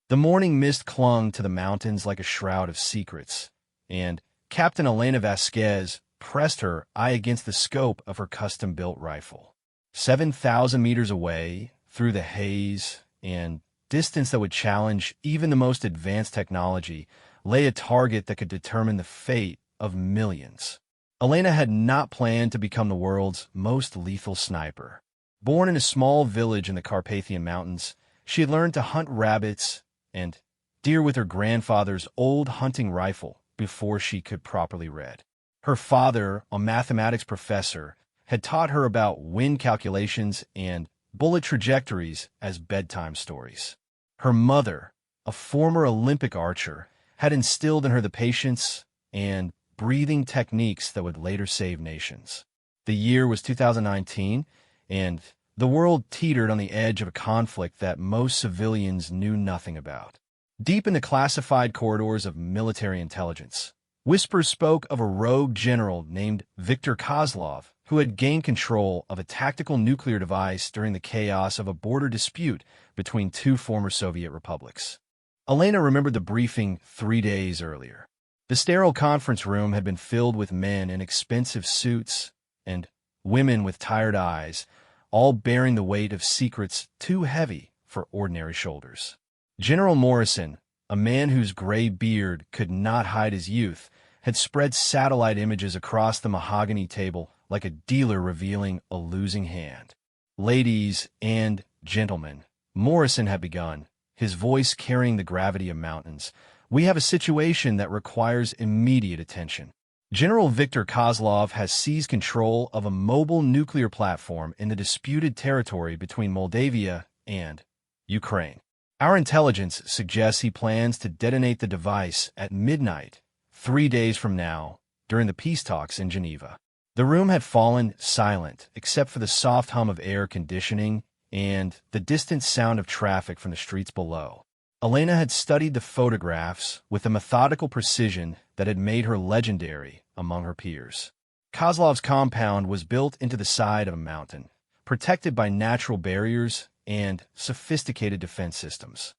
The morning mist clung to the mountains like a shroud of secrets, and Captain Elena Vasquez pressed her eye against the scope of her custom-built rifle. 7,000 meters away, through the haze and distance that would challenge even the most advanced technology, lay a target that could determine the fate of millions. Elena had not planned to become the world's most lethal sniper. Born in a small village in the Carpathian Mountains, she had learned to hunt rabbits and deer with her grandfather's old hunting rifle before she could properly read. Her father, a mathematics professor, had taught her about wind calculations and bullet trajectories as bedtime stories. Her mother, a former Olympic archer, had instilled in her the patience and breathing techniques that would later save nations. The year was 2019, and the world teetered on the edge of a conflict that most civilians knew nothing about. Deep in the classified corridors of military intelligence, whispers spoke of a rogue general named Viktor Kozlov who had gained control of a tactical nuclear device during the chaos of a border dispute between two former Soviet republics. Elena remembered the briefing 3 days earlier. The sterile conference room had been filled with men in expensive suits and women with tired eyes, all bearing the weight of secrets too heavy for ordinary shoulders. General Morrison, a man whose gray beard could not hide his youth, had spread satellite images across the mahogany table like a dealer revealing a losing hand. Ladies and gentlemen, Morrison had begun, his voice carrying the gravity of mountains. We have a situation that requires immediate attention. General Viktor Kozlov has seized control of a mobile nuclear platform in the disputed territory between Moldavia and Ukraine. Our intelligence suggests he plans to detonate the device at midnight, 3 days from now, during the peace talks in Geneva. The room had fallen silent, except for the soft hum of air conditioning and the distant sound of traffic from the streets below. Elena had studied the photographs with a methodical precision that had made her legendary among her peers. Kozlov's compound was built into the side of a mountain, protected by natural barriers and sophisticated defense systems.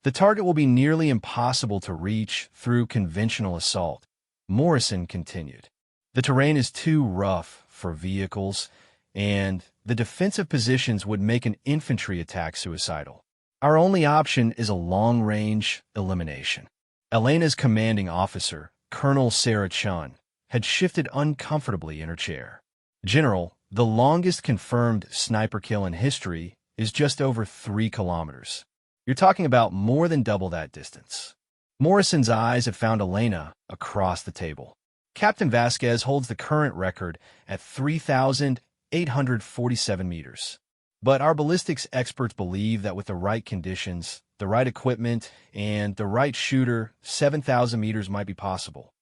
The target will be nearly impossible to reach through conventional assault, Morrison continued. The terrain is too rough for vehicles, and the defensive positions would make an infantry attack suicidal. Our only option is a long-range elimination. Elena's commanding officer, Colonel Sarah Chun, had shifted uncomfortably in her chair. General, the longest confirmed sniper kill in history is just over 3 kilometers. You're talking about more than double that distance. Morrison's eyes had found Elena across the table. Captain Vasquez holds the current record at 3,847 meters. But our ballistics experts believe that with the right conditions, the right equipment, and the right shooter, 7,000 meters might be possible.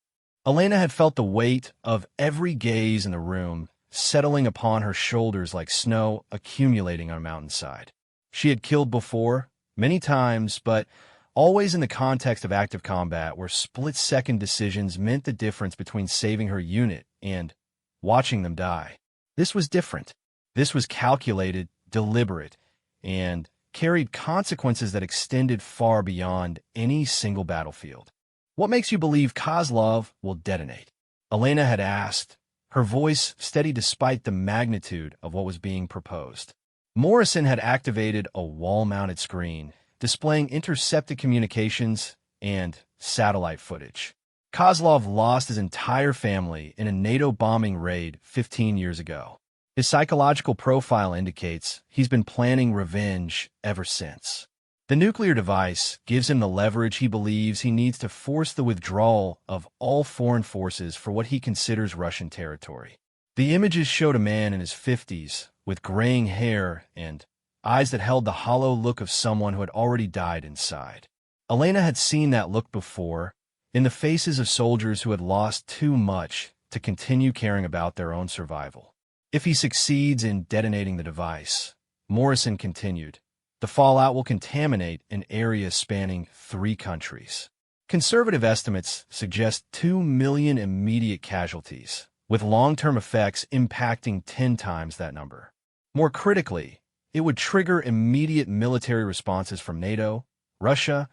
Elena had felt the weight of every gaze in the room settling upon her shoulders like snow accumulating on a mountainside. She had killed before, many times, but always in the context of active combat where split-second decisions meant the difference between saving her unit and watching them die. This was different. This was calculated, deliberate, and carried consequences that extended far beyond any single battlefield. What makes you believe Kozlov will detonate? Elena had asked, her voice steady despite the magnitude of what was being proposed. Morrison had activated a wall-mounted screen, displaying intercepted communications and satellite footage. Kozlov lost his entire family in a NATO bombing raid 15 years ago. His psychological profile indicates he's been planning revenge ever since. The nuclear device gives him the leverage he believes he needs to force the withdrawal of all foreign forces for what he considers Russian territory. The images showed a man in his 50s with graying hair and eyes that held the hollow look of someone who had already died inside. Elena had seen that look before, in the faces of soldiers who had lost too much to continue caring about their own survival. If he succeeds in detonating the device, Morrison continued, the fallout will contaminate an area spanning 3 countries. Conservative estimates suggest 2 million immediate casualties, with long-term effects impacting 10 times that number. More critically, it would trigger immediate military responses from NATO, Russia,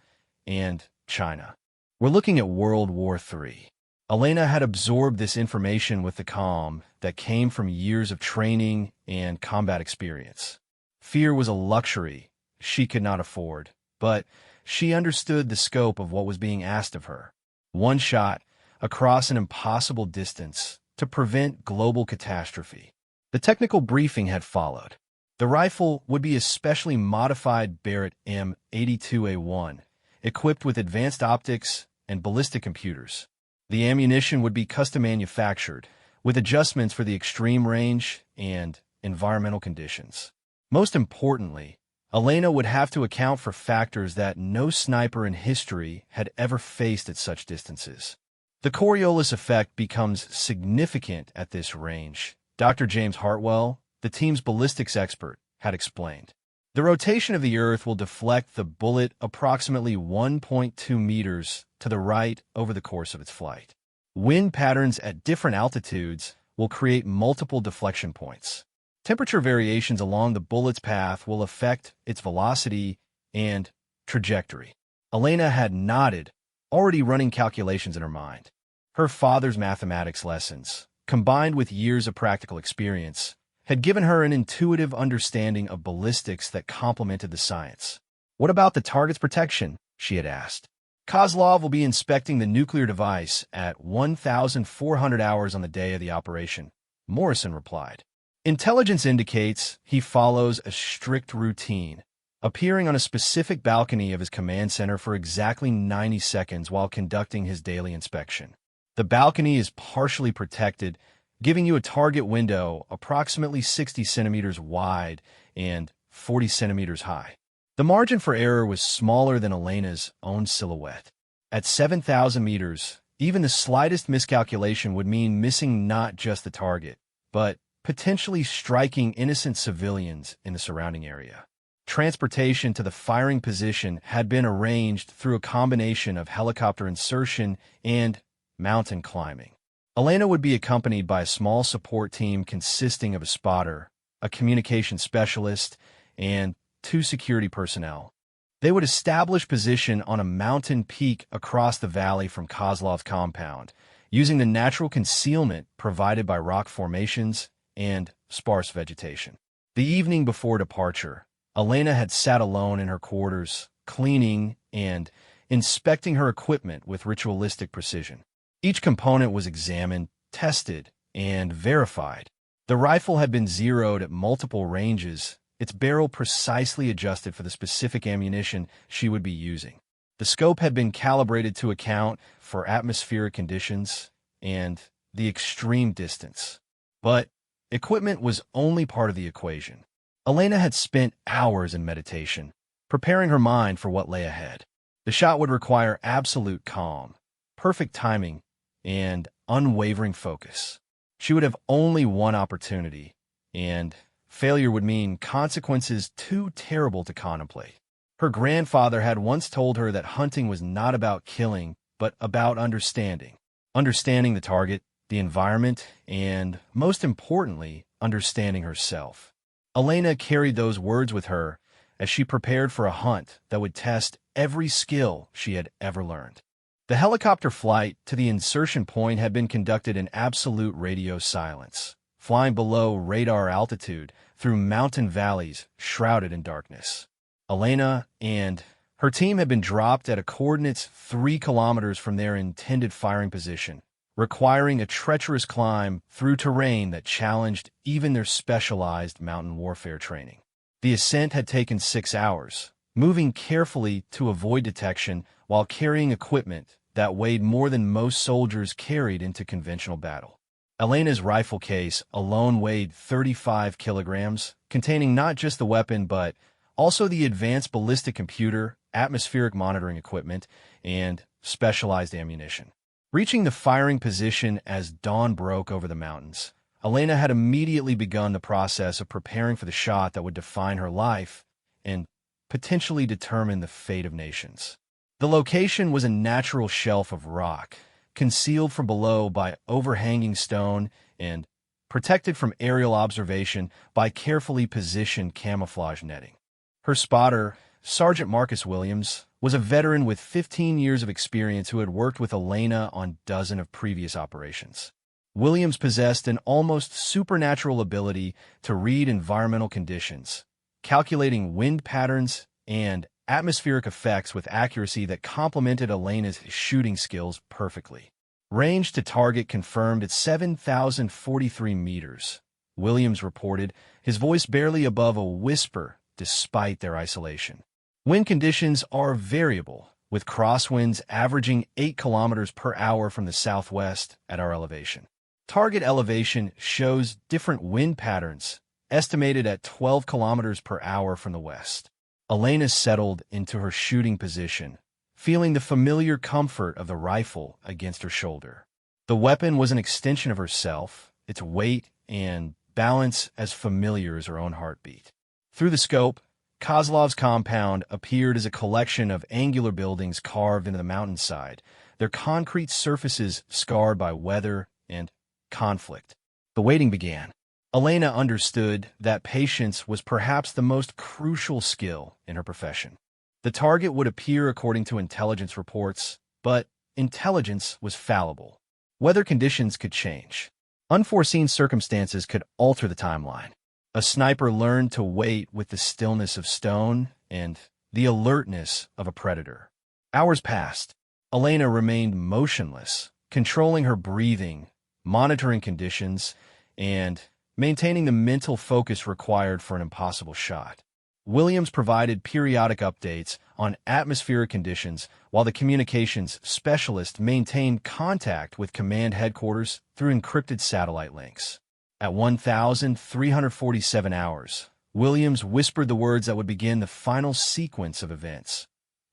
and China. We're looking at World War III. Elena had absorbed this information with the calm that came from years of training and combat experience. Fear was a luxury she could not afford, but she understood the scope of what was being asked of her. One shot across an impossible distance to prevent global catastrophe. The technical briefing had followed. The rifle would be a specially modified Barrett M82A1, equipped with advanced optics and ballistic computers. The ammunition would be custom manufactured, with adjustments for the extreme range and environmental conditions. Most importantly, Elena would have to account for factors that no sniper in history had ever faced at such distances. The Coriolis effect becomes significant at this range, Dr. James Hartwell, the team's ballistics expert, had explained. The rotation of the Earth will deflect the bullet approximately 1.2 meters to the right over the course of its flight. Wind patterns at different altitudes will create multiple deflection points. Temperature variations along the bullet's path will affect its velocity and trajectory. Elena had nodded, already running calculations in her mind. Her father's mathematics lessons, combined with years of practical experience, had given her an intuitive understanding of ballistics that complemented the science. "What about the target's protection?" she had asked. "Kozlov will be inspecting the nuclear device at 1,400 hours on the day of the operation," Morrison replied. "Intelligence indicates he follows a strict routine, appearing on a specific balcony of his command center for exactly 90 seconds while conducting his daily inspection. The balcony is partially protected, giving you a target window approximately 60 centimeters wide and 40 centimeters high." The margin for error was smaller than Elena's own silhouette. At 7,000 meters, even the slightest miscalculation would mean missing not just the target, but potentially striking innocent civilians in the surrounding area. Transportation to the firing position had been arranged through a combination of helicopter insertion and mountain climbing. Elena would be accompanied by a small support team consisting of a spotter, a communication specialist, and 2 security personnel. They would establish position on a mountain peak across the valley from Kozlov's compound, using the natural concealment provided by rock formations and sparse vegetation. The evening before departure, Elena had sat alone in her quarters, cleaning and inspecting her equipment with ritualistic precision. Each component was examined, tested, and verified. The rifle had been zeroed at multiple ranges, its barrel precisely adjusted for the specific ammunition she would be using. The scope had been calibrated to account for atmospheric conditions and the extreme distance. But equipment was only part of the equation. Elena had spent hours in meditation, preparing her mind for what lay ahead. The shot would require absolute calm, perfect timing, and unwavering focus. She would have only one opportunity, and failure would mean consequences too terrible to contemplate. Her grandfather had once told her that hunting was not about killing, but about understanding. Understanding the target, the environment, and, most importantly, understanding herself. Elena carried those words with her as she prepared for a hunt that would test every skill she had ever learned. The helicopter flight to the insertion point had been conducted in absolute radio silence, flying below radar altitude through mountain valleys shrouded in darkness. Elena and her team had been dropped at a coordinates 3 kilometers from their intended firing position, requiring a treacherous climb through terrain that challenged even their specialized mountain warfare training. The ascent had taken 6 hours, moving carefully to avoid detection while carrying equipment that weighed more than most soldiers carried into conventional battle. Elena's rifle case alone weighed 35 kilograms, containing not just the weapon but also the advanced ballistic computer, atmospheric monitoring equipment, and specialized ammunition. Reaching the firing position as dawn broke over the mountains, Elena had immediately begun the process of preparing for the shot that would define her life and potentially determine the fate of nations. The location was a natural shelf of rock, concealed from below by overhanging stone and protected from aerial observation by carefully positioned camouflage netting. Her spotter, Sergeant Marcus Williams, was a veteran with 15 years of experience who had worked with Elena on dozens of previous operations. Williams possessed an almost supernatural ability to read environmental conditions, calculating wind patterns and atmospheric effects with accuracy that complemented Elena's shooting skills perfectly. Range to target confirmed at 7,043 meters, Williams reported, his voice barely above a whisper despite their isolation. Wind conditions are variable, with crosswinds averaging 8 kilometers per hour from the southwest at our elevation. Target elevation shows different wind patterns, estimated at 12 kilometers per hour from the west. Elena settled into her shooting position, feeling the familiar comfort of the rifle against her shoulder. The weapon was an extension of herself, its weight and balance as familiar as her own heartbeat. Through the scope, Kozlov's compound appeared as a collection of angular buildings carved into the mountainside, their concrete surfaces scarred by weather and conflict. The waiting began. Elena understood that patience was perhaps the most crucial skill in her profession. The target would appear according to intelligence reports, but intelligence was fallible. Weather conditions could change. Unforeseen circumstances could alter the timeline. A sniper learned to wait with the stillness of stone and the alertness of a predator. Hours passed. Elena remained motionless, controlling her breathing, monitoring conditions, and maintaining the mental focus required for an impossible shot. Williams provided periodic updates on atmospheric conditions while the communications specialist maintained contact with command headquarters through encrypted satellite links. At 1,347 hours, Williams whispered the words that would begin the final sequence of events.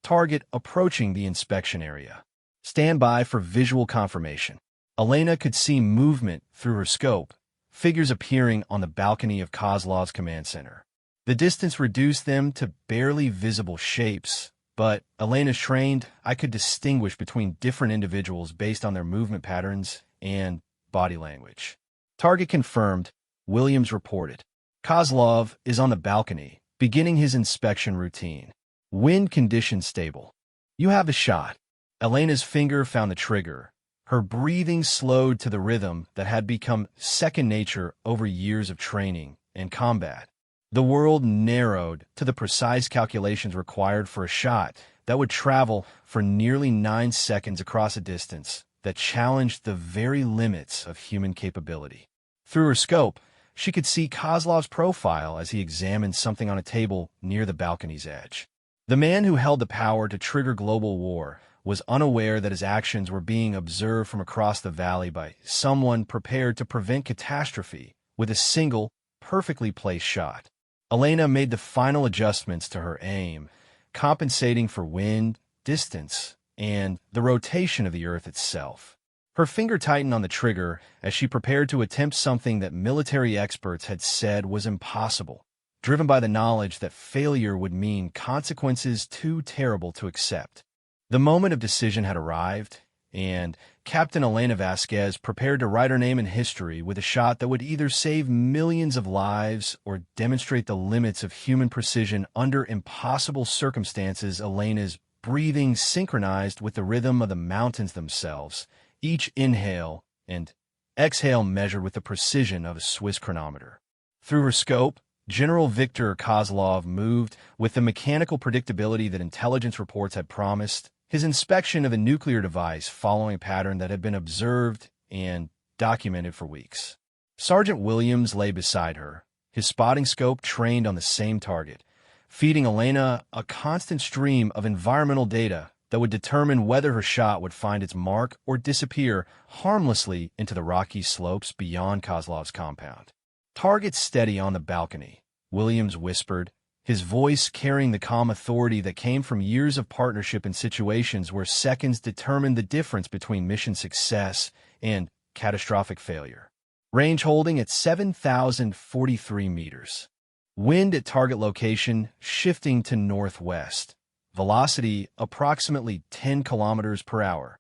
Target approaching the inspection area. Stand by for visual confirmation. Elena could see movement through her scope, figures appearing on the balcony of Kozlov's command center. The distance reduced them to barely visible shapes, but Elena's trained, I could distinguish between different individuals based on their movement patterns and body language. Target confirmed, Williams reported. Kozlov is on the balcony, beginning his inspection routine. Wind conditions stable. You have the shot. Elena's finger found the trigger. Her breathing slowed to the rhythm that had become second nature over years of training and combat. The world narrowed to the precise calculations required for a shot that would travel for nearly 9 seconds across a distance that challenged the very limits of human capability. Through her scope, she could see Kozlov's profile as he examined something on a table near the balcony's edge. The man who held the power to trigger global war was unaware that his actions were being observed from across the valley by someone prepared to prevent catastrophe with a single, perfectly placed shot. Elena made the final adjustments to her aim, compensating for wind, distance, and the rotation of the Earth itself. Her finger tightened on the trigger as she prepared to attempt something that military experts had said was impossible, driven by the knowledge that failure would mean consequences too terrible to accept. The moment of decision had arrived, and Captain Elena Vasquez prepared to write her name in history with a shot that would either save millions of lives or demonstrate the limits of human precision under impossible circumstances. Elena's breathing synchronized with the rhythm of the mountains themselves, each inhale and exhale measured with the precision of a Swiss chronometer. Through her scope, General Viktor Kozlov moved with the mechanical predictability that intelligence reports had promised, his inspection of a nuclear device following a pattern that had been observed and documented for weeks. Sergeant Williams lay beside her, his spotting scope trained on the same target, feeding Elena a constant stream of environmental data that would determine whether her shot would find its mark or disappear harmlessly into the rocky slopes beyond Kozlov's compound. Target steady on the balcony, Williams whispered, his voice carrying the calm authority that came from years of partnership in situations where seconds determined the difference between mission success and catastrophic failure. Range holding at 7,043 meters. Wind at target location shifting to northwest. Velocity approximately 10 kilometers per hour.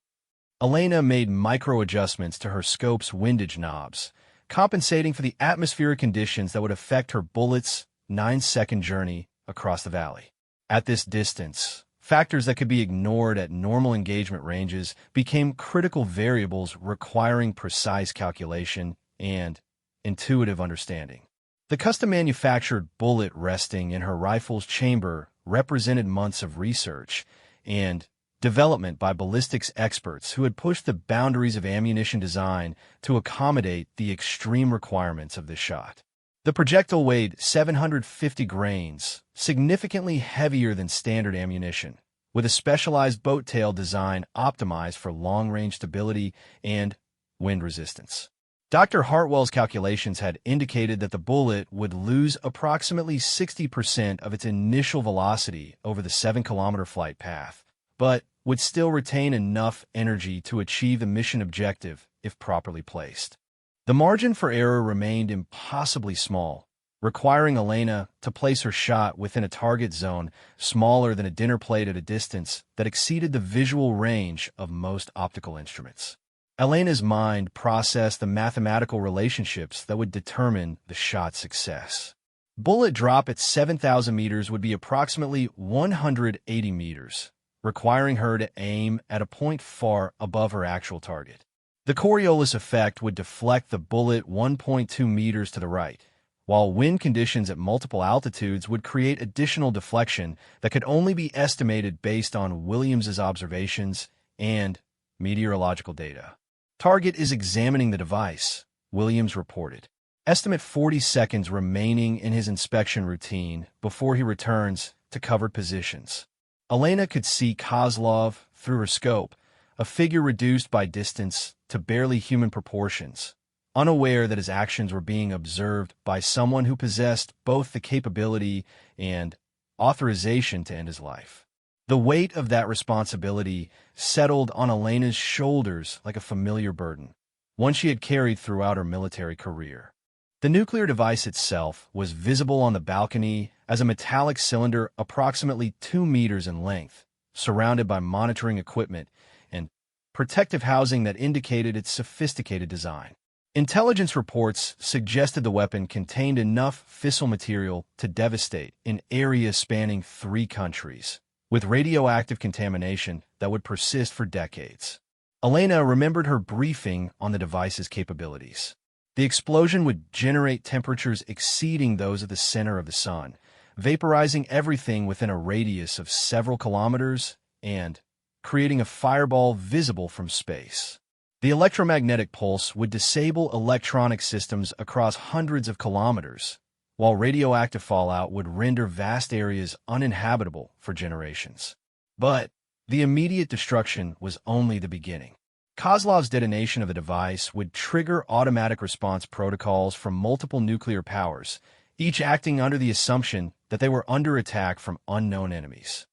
Elena made micro-adjustments to her scope's windage knobs, compensating for the atmospheric conditions that would affect her bullet's 9-second journey across the valley. At this distance, factors that could be ignored at normal engagement ranges became critical variables requiring precise calculation and intuitive understanding. The custom-manufactured bullet resting in her rifle's chamber represented months of research and development by ballistics experts who had pushed the boundaries of ammunition design to accommodate the extreme requirements of this shot. The projectile weighed 750 grains, significantly heavier than standard ammunition, with a specialized boat tail design optimized for long-range stability and wind resistance. Dr. Hartwell's calculations had indicated that the bullet would lose approximately 60% of its initial velocity over the 7-kilometer flight path, but would still retain enough energy to achieve the mission objective if properly placed. The margin for error remained impossibly small, requiring Elena to place her shot within a target zone smaller than a dinner plate at a distance that exceeded the visual range of most optical instruments. Elena's mind processed the mathematical relationships that would determine the shot's success. Bullet drop at 7,000 meters would be approximately 180 meters, requiring her to aim at a point far above her actual target. The Coriolis effect would deflect the bullet 1.2 meters to the right, while wind conditions at multiple altitudes would create additional deflection that could only be estimated based on Williams's observations and meteorological data. Target is examining the device, Williams reported. Estimate 40 seconds remaining in his inspection routine before he returns to covered positions. Elena could see Kozlov through her scope, a figure reduced by distance to barely human proportions, unaware that his actions were being observed by someone who possessed both the capability and authorization to end his life. The weight of that responsibility settled on Elena's shoulders like a familiar burden, one she had carried throughout her military career. The nuclear device itself was visible on the balcony as a metallic cylinder approximately 2 meters in length, surrounded by monitoring equipment and protective housing that indicated its sophisticated design. Intelligence reports suggested the weapon contained enough fissile material to devastate an area spanning 3 countries, with radioactive contamination that would persist for decades. Elena remembered her briefing on the device's capabilities. The explosion would generate temperatures exceeding those at the center of the sun, vaporizing everything within a radius of several kilometers and creating a fireball visible from space. The electromagnetic pulse would disable electronic systems across hundreds of kilometers, while radioactive fallout would render vast areas uninhabitable for generations. But the immediate destruction was only the beginning. Kozlov's detonation of the device would trigger automatic response protocols from multiple nuclear powers, each acting under the assumption that they were under attack from unknown enemies.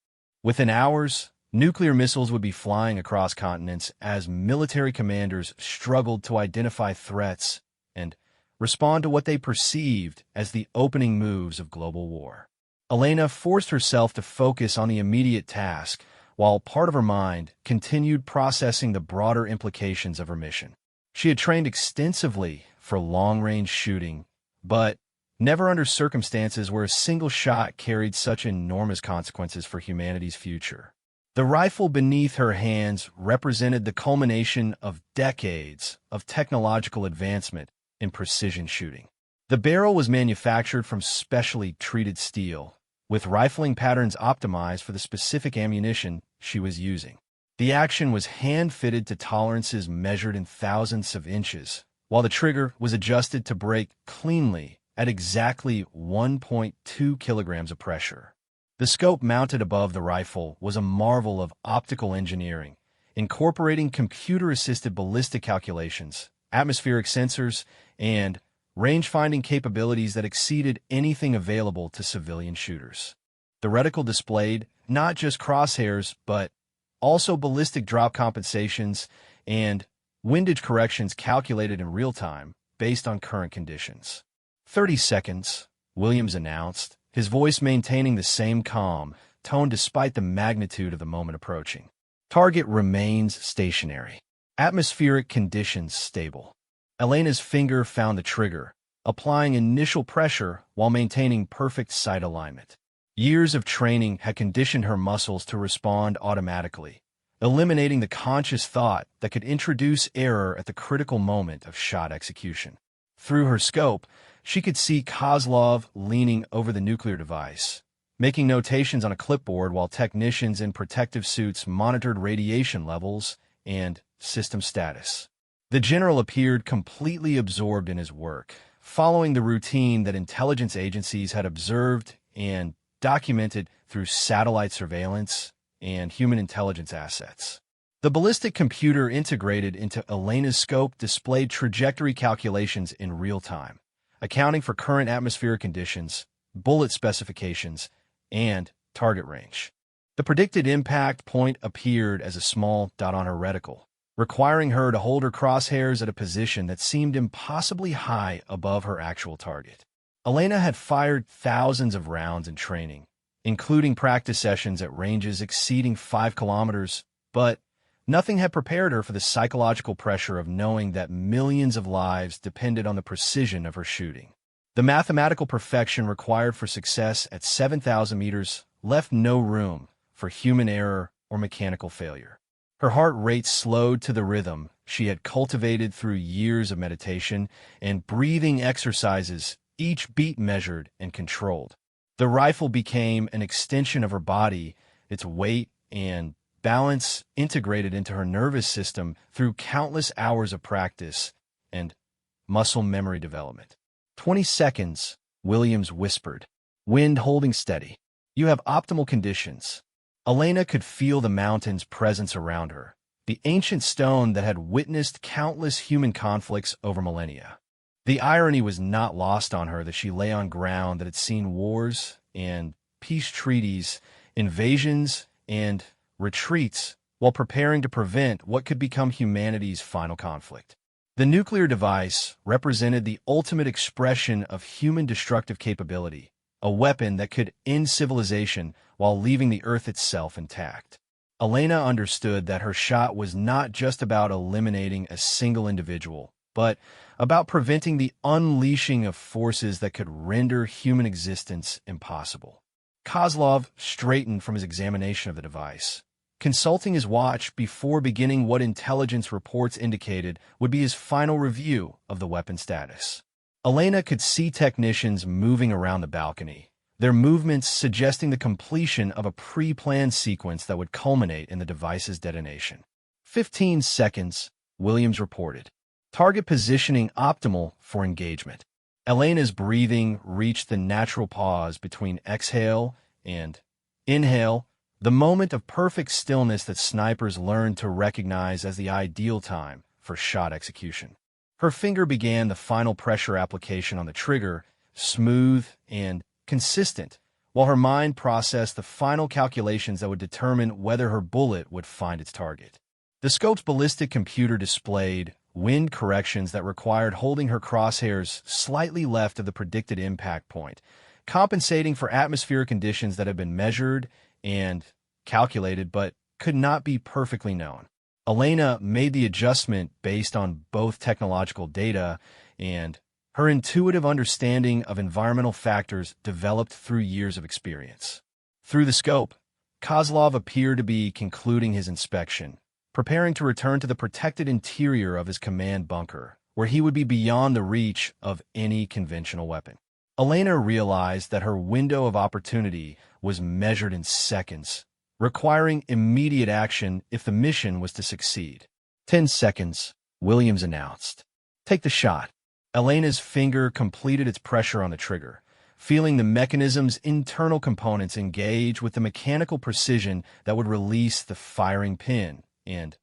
Within hours, nuclear missiles would be flying across continents as military commanders struggled to identify threats and respond to what they perceived as the opening moves of global war. Elena forced herself to focus on the immediate task, while part of her mind continued processing the broader implications of her mission. She had trained extensively for long-range shooting, but never under circumstances where a single shot carried such enormous consequences for humanity's future. The rifle beneath her hands represented the culmination of decades of technological advancement in precision shooting. The barrel was manufactured from specially treated steel, with rifling patterns optimized for the specific ammunition she was using. The action was hand-fitted to tolerances measured in thousandths of inches, while the trigger was adjusted to break cleanly at exactly 1.2 kilograms of pressure. The scope mounted above the rifle was a marvel of optical engineering, incorporating computer-assisted ballistic calculations, atmospheric sensors, and range-finding capabilities that exceeded anything available to civilian shooters. The reticle displayed not just crosshairs, but also ballistic drop compensations and windage corrections calculated in real time based on current conditions. 30 seconds, Williams announced, his voice maintaining the same calm tone despite the magnitude of the moment approaching. Target remains stationary. Atmospheric conditions stable. Elena's finger found the trigger, applying initial pressure while maintaining perfect sight alignment. Years of training had conditioned her muscles to respond automatically, eliminating the conscious thought that could introduce error at the critical moment of shot execution. Through her scope, she could see Kozlov leaning over the nuclear device, making notations on a clipboard while technicians in protective suits monitored radiation levels and system status. The general appeared completely absorbed in his work, following the routine that intelligence agencies had observed and documented through satellite surveillance and human intelligence assets. The ballistic computer integrated into Elena's scope displayed trajectory calculations in real time, accounting for current atmospheric conditions, bullet specifications, and target range. The predicted impact point appeared as a small dot on her reticle, requiring her to hold her crosshairs at a position that seemed impossibly high above her actual target. Elena had fired thousands of rounds in training, including practice sessions at ranges exceeding 5 kilometers, but nothing had prepared her for the psychological pressure of knowing that millions of lives depended on the precision of her shooting. The mathematical perfection required for success at 7,000 meters left no room for human error or mechanical failure. Her heart rate slowed to the rhythm she had cultivated through years of meditation and breathing exercises, each beat measured and controlled. The rifle became an extension of her body, its weight and balance integrated into her nervous system through countless hours of practice and muscle memory development. 20 seconds, Williams whispered, wind holding steady. You have optimal conditions. Elena could feel the mountain's presence around her, the ancient stone that had witnessed countless human conflicts over millennia. The irony was not lost on her that she lay on ground that had seen wars and peace treaties, invasions and retreats, while preparing to prevent what could become humanity's final conflict. The nuclear device represented the ultimate expression of human destructive capability, a weapon that could end civilization while leaving the Earth itself intact. Elena understood that her shot was not just about eliminating a single individual, but about preventing the unleashing of forces that could render human existence impossible. Kozlov straightened from his examination of the device, consulting his watch before beginning what intelligence reports indicated would be his final review of the weapon status. Elena could see technicians moving around the balcony, their movements suggesting the completion of a pre-planned sequence that would culminate in the device's detonation. 15 seconds, Williams reported. Target positioning optimal for engagement. Elena's breathing reached the natural pause between exhale and inhale, the moment of perfect stillness that snipers learn to recognize as the ideal time for shot execution. Her finger began the final pressure application on the trigger, smooth and consistent, while her mind processed the final calculations that would determine whether her bullet would find its target. The scope's ballistic computer displayed wind corrections that required holding her crosshairs slightly left of the predicted impact point, compensating for atmospheric conditions that had been measured and calculated but could not be perfectly known. Elena made the adjustment based on both technological data and her intuitive understanding of environmental factors developed through years of experience. Through the scope, Kozlov appeared to be concluding his inspection, preparing to return to the protected interior of his command bunker, where he would be beyond the reach of any conventional weapon. Elena realized that her window of opportunity was measured in seconds, requiring immediate action if the mission was to succeed. 10 seconds, Williams announced. Take the shot. Elena's finger completed its pressure on the trigger, feeling the mechanism's internal components engage with the mechanical precision that would release the firing pin and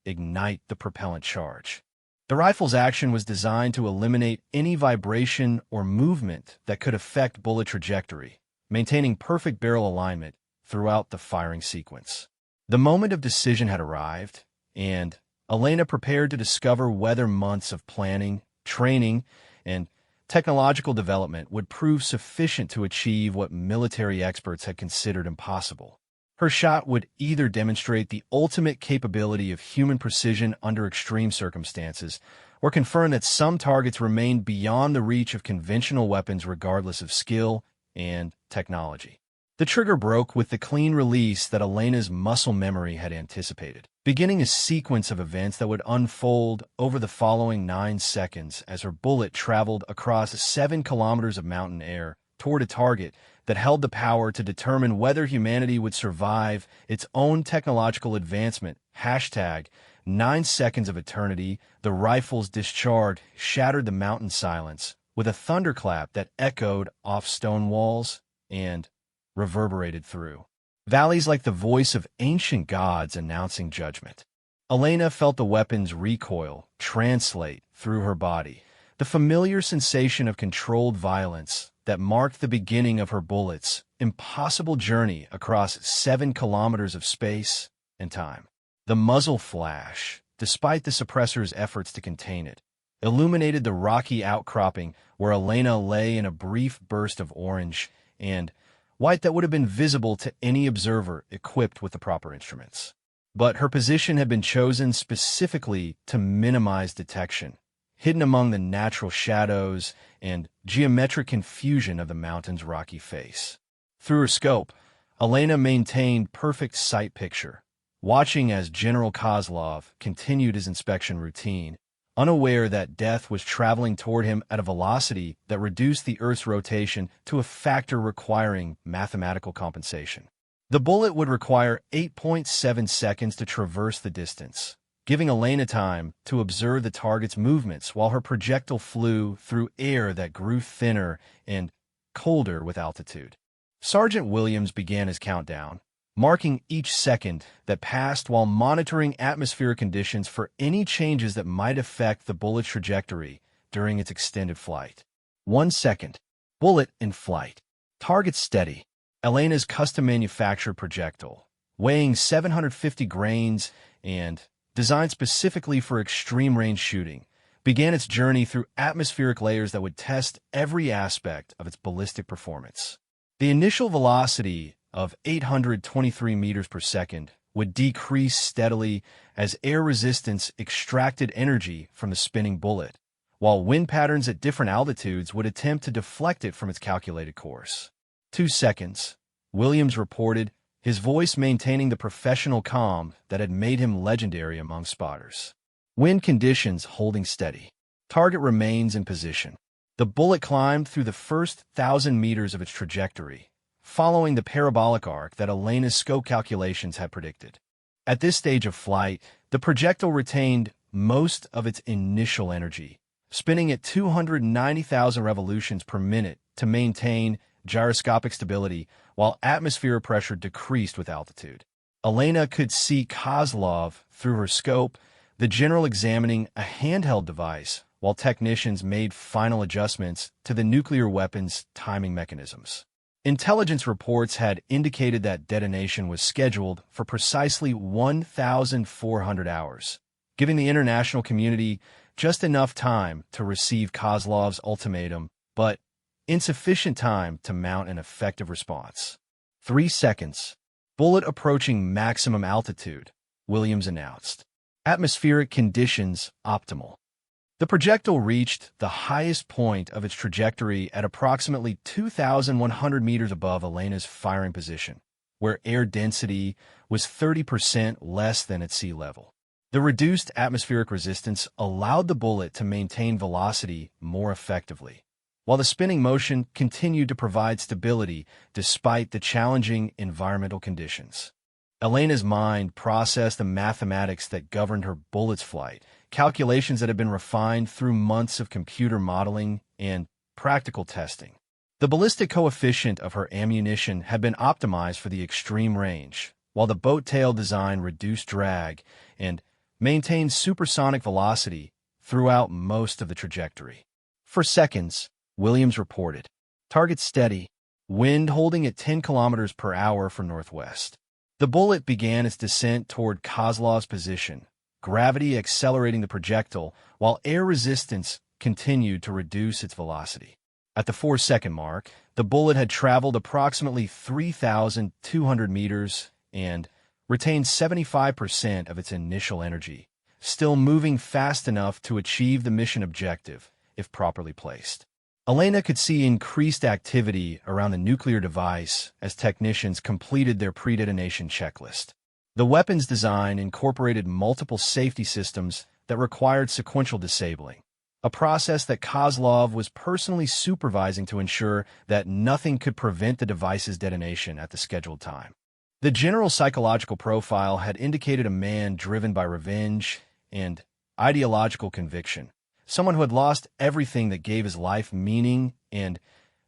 ignite the propellant charge. The rifle's action was designed to eliminate any vibration or movement that could affect bullet trajectory, maintaining perfect barrel alignment throughout the firing sequence. The moment of decision had arrived, and Elena prepared to discover whether months of planning, training, and technological development would prove sufficient to achieve what military experts had considered impossible. Her shot would either demonstrate the ultimate capability of human precision under extreme circumstances, or confirm that some targets remained beyond the reach of conventional weapons regardless of skill and technology. The trigger broke with the clean release that Elena's muscle memory had anticipated, beginning a sequence of events that would unfold over the following 9 seconds as her bullet traveled across 7 kilometers of mountain air toward a target that held the power to determine whether humanity would survive its own technological advancement. Hashtag 9 seconds of eternity. The rifle's discharge shattered the mountain silence with a thunderclap that echoed off stone walls and reverberated through valleys like the voice of ancient gods announcing judgment. Elena felt the weapon's recoil translate through her body, the familiar sensation of controlled violence that marked the beginning of her bullet's impossible journey across 7 kilometers of space and time. The muzzle flash, despite the suppressor's efforts to contain it, illuminated the rocky outcropping where Elena lay in a brief burst of orange and white that would have been visible to any observer equipped with the proper instruments. But her position had been chosen specifically to minimize detection, hidden among the natural shadows and geometric confusion of the mountain's rocky face. Through her scope, Elena maintained perfect sight picture, watching as General Kozlov continued his inspection routine, unaware that death was traveling toward him at a velocity that reduced the Earth's rotation to a factor requiring mathematical compensation. The bullet would require 8.7 seconds to traverse the distance, giving Elena time to observe the target's movements while her projectile flew through air that grew thinner and colder with altitude. Sergeant Williams began his countdown, marking each second that passed while monitoring atmospheric conditions for any changes that might affect the bullet's trajectory during its extended flight. 1 second. Bullet in flight. Target steady. Elena's custom-manufactured projectile, weighing 750 grains and designed specifically for extreme-range shooting, began its journey through atmospheric layers that would test every aspect of its ballistic performance. The initial velocity of 823 meters per second would decrease steadily as air resistance extracted energy from the spinning bullet, while wind patterns at different altitudes would attempt to deflect it from its calculated course. 2 seconds, Williams reported, his voice maintaining the professional calm that had made him legendary among spotters. Wind conditions holding steady. Target remains in position. The bullet climbed through the first 1,000 meters of its trajectory, following the parabolic arc that Elena's scope calculations had predicted. At this stage of flight, the projectile retained most of its initial energy, spinning at 290,000 revolutions per minute to maintain gyroscopic stability while atmospheric pressure decreased with altitude. Elena could see Kozlov through her scope, the general examining a handheld device while technicians made final adjustments to the nuclear weapon's timing mechanisms. Intelligence reports had indicated that detonation was scheduled for precisely 1,400 hours, giving the international community just enough time to receive Kozlov's ultimatum, but insufficient time to mount an effective response. 3 seconds. Bullet approaching maximum altitude, Williams announced. Atmospheric conditions optimal. The projectile reached the highest point of its trajectory at approximately 2,100 meters above Elena's firing position, where air density was 30% less than at sea level. The reduced atmospheric resistance allowed the bullet to maintain velocity more effectively, while the spinning motion continued to provide stability despite the challenging environmental conditions. Elena's mind processed the mathematics that governed her bullet's flight, calculations that had been refined through months of computer modeling and practical testing. The ballistic coefficient of her ammunition had been optimized for the extreme range, while the boat tail design reduced drag and maintained supersonic velocity throughout most of the trajectory. For seconds, Williams reported, target steady, wind holding at 10 kilometers per hour from northwest. The bullet began its descent toward Kozlov's position, gravity accelerating the projectile while air resistance continued to reduce its velocity. At the 4-second mark, the bullet had traveled approximately 3,200 meters and retained 75% of its initial energy, still moving fast enough to achieve the mission objective if properly placed. Elena could see increased activity around the nuclear device as technicians completed their pre-detonation checklist. The weapon's design incorporated multiple safety systems that required sequential disabling, a process that Kozlov was personally supervising to ensure that nothing could prevent the device's detonation at the scheduled time. The general psychological profile had indicated a man driven by revenge and ideological conviction, someone who had lost everything that gave his life meaning and